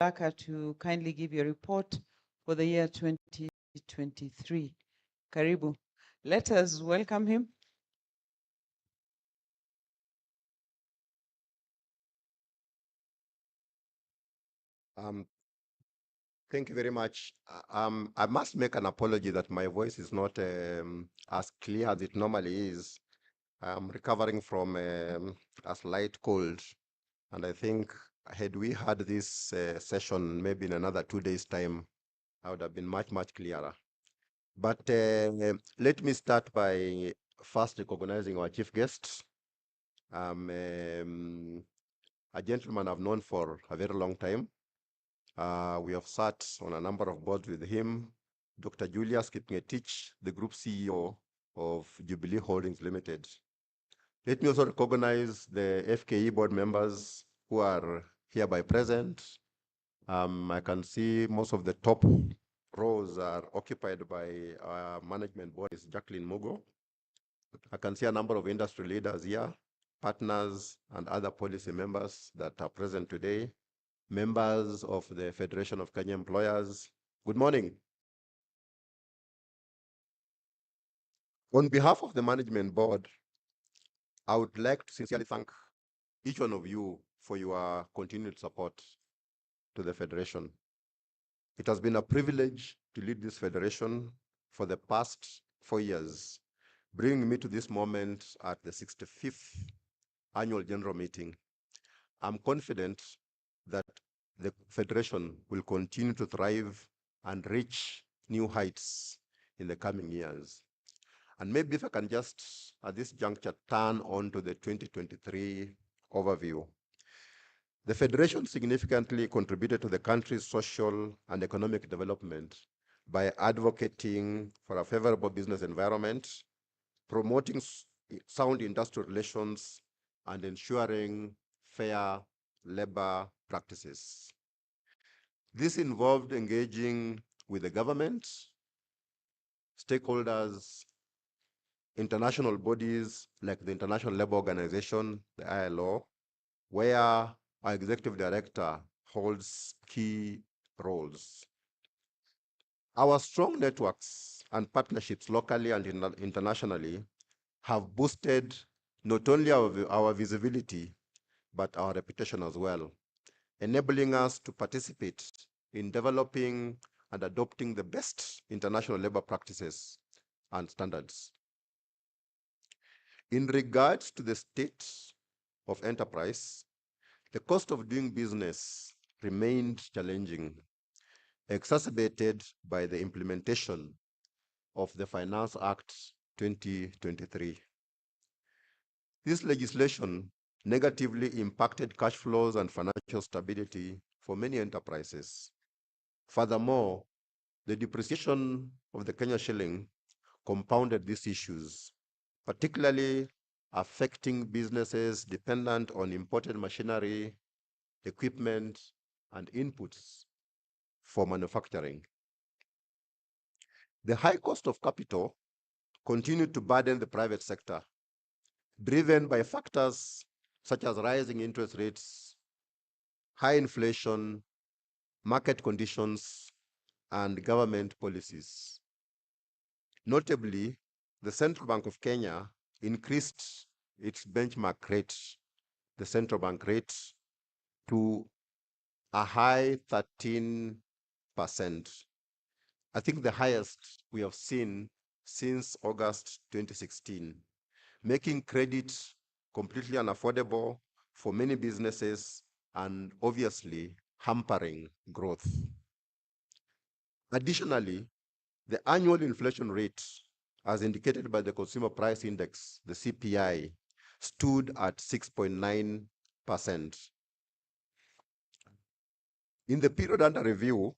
Laka to kindly give your report for the year 2023. Karibu. Let us welcome him. Thank you very much. I must make an apology that my voice is not as clear as it normally is. I'm recovering from a slight cold, and I think had we had this session maybe in another 2 days' time, I would have been much, much clearer. But let me start by first recognizing our chief guest, a gentleman I've known for a very long time. We have sat on a number of boards with him, Dr. Julius Kipngetich, the Group CEO of Jubilee Holdings Limited. Let me also recognize the FKE board members who are hereby present. I can see most of the top rows are occupied by our management board, is Jacqueline Mugo. I can see a number of industry leaders here, partners and other policy members that are present today, members of the Federation of Kenya Employers. Good morning. On behalf of the management board, I would like to sincerely thank each one of you for your continued support to the Federation. It has been a privilege to lead this Federation for the past 4 years, bringing me to this moment at the 65th Annual General Meeting. I'm confident that the Federation will continue to thrive and reach new heights in the coming years. And maybe if I can just, at this juncture, turn on to the 2023 overview. The Federation significantly contributed to the country's social and economic development by advocating for a favorable business environment, promoting sound industrial relations, and ensuring fair labor practices. This involved engaging with the government, stakeholders, international bodies like the International Labour Organization, the ILO, where our executive director holds key roles. Our strong networks and partnerships locally and internationally have boosted not only our visibility, but our reputation as well, enabling us to participate in developing and adopting the best international labor practices and standards. In regards to the state of enterprise, the cost of doing business remained challenging, exacerbated by the implementation of the Finance Act 2023. This legislation negatively impacted cash flows and financial stability for many enterprises. Furthermore, the depreciation of the Kenya shilling compounded these issues, particularly affecting businesses dependent on imported machinery, equipment, and inputs for manufacturing. The high cost of capital continued to burden the private sector, driven by factors such as rising interest rates, high inflation, market conditions, and government policies. Notably, the Central Bank of Kenya increased its benchmark rate, the central bank rate, to a high 13%. I think the highest we have seen since August 2016, making credit completely unaffordable for many businesses and obviously hampering growth. Additionally, the annual inflation rate, as indicated by the Consumer Price Index, the CPI, stood at 6.9%. In the period under review,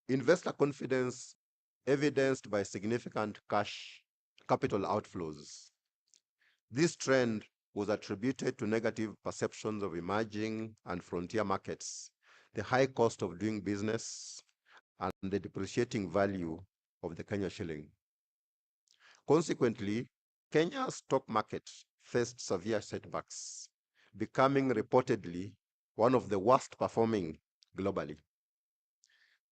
investor confidence evidenced by significant cash capital outflows. This trend was attributed to negative perceptions of emerging and frontier markets, the high cost of doing business, and the depreciating value of the Kenya shilling. Consequently, Kenya's stock market faced severe setbacks, becoming reportedly one of the worst performing globally.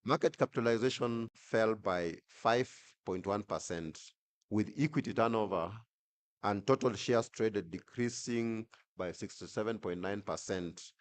Market capitalization fell by 5.1%, with equity turnover and total shares traded decreasing by 67.9%